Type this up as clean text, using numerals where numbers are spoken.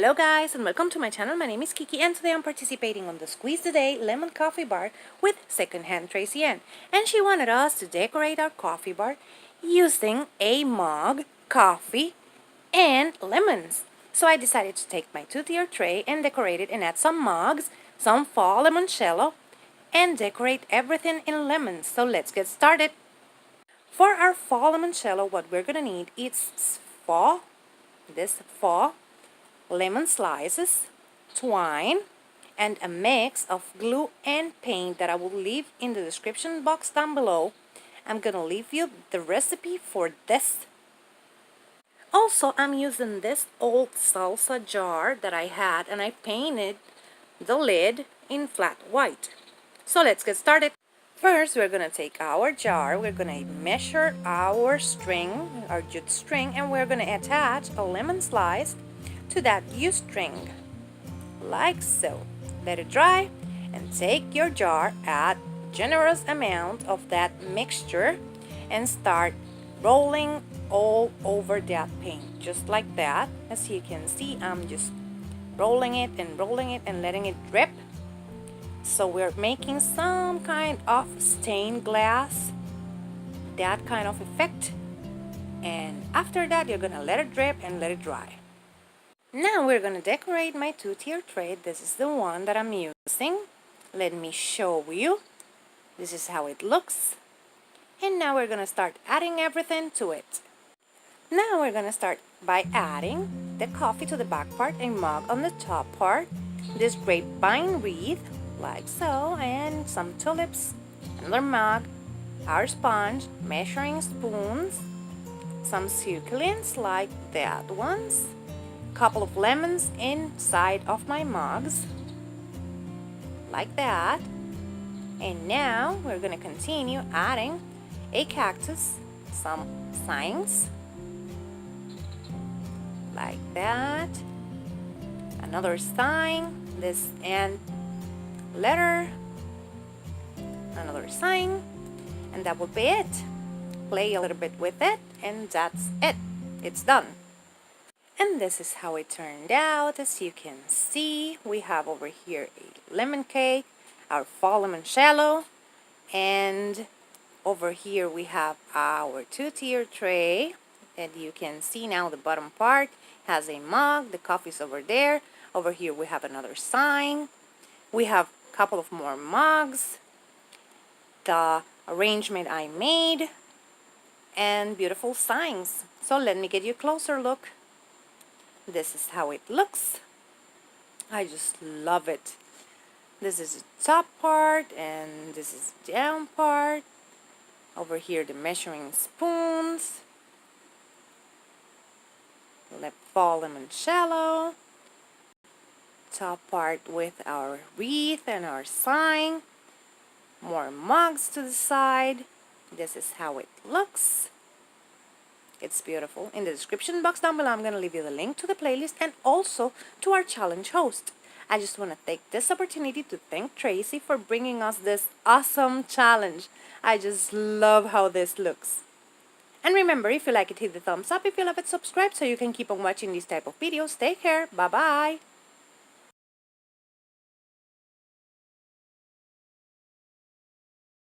Hello guys and welcome to my channel. My name is Kiki and today I'm participating on the Squeeze the Day Lemon Coffee Bar with Second Hand Tracey Ann. And she wanted us to decorate our coffee bar using a mug, coffee, and lemons. So I decided to take my 2-tier tray and decorate it and add some mugs, some fall limoncello, and decorate everything in lemons. So let's get started. For our fall limoncello, what we're gonna need is this lemon slices, twine, and a mix of glue and paint that I will leave in the description box down below. I'm gonna leave you the recipe for this. Also, I'm using this old salsa jar that I had and I painted the lid in flat white. So let's get started. First, we're gonna take our jar, we're gonna measure our string, our jute string, and we're gonna attach a lemon slice to that used string, like so. Let it dry and take your jar, add generous amount of that mixture and start rolling all over that paint, just like that. As you can see, I'm just rolling it and letting it drip. So we're making some kind of stained glass, that kind of effect. And after that, you're gonna let it drip and let it dry. Now we're gonna decorate my 2-tier tray. This is the one that I'm using. Let me show you. This is how it looks. And now we're gonna start adding everything to it. Now we're gonna start by adding the coffee to the back part, a mug on the top part, this grapevine wreath, like so, and some tulips, another mug, our sponge, measuring spoons, some succulents like that ones, couple of lemons inside of my mugs, like that. And now we're gonna continue adding a cactus, some signs, like that, another sign, this and letter, another sign, and that will be it. Play a little bit with it and that's it. It's done. And this is how it turned out. As you can see, we have over here a lemon cake, our fall limoncello, and over here we have our 2-tier tray. And you can see now the bottom part has a mug, the coffee's over there. Over here we have another sign. We have a couple of more mugs, the arrangement I made, and beautiful signs. So let me get you a closer look. This is how it looks. I just love it. This is the top part and this is the down part. Over here the measuring spoons, fall limoncello, top part with our wreath and our sign, more mugs to the side. This is how it looks. It's beautiful. In the description box down below, I'm going to leave you the link to the playlist and also to our challenge host. I just want to take this opportunity to thank Tracy for bringing us this awesome challenge. I just love how this looks. And remember, if you like it, hit the thumbs up. If you love it, subscribe so you can keep on watching these type of videos. Take care. Bye-bye.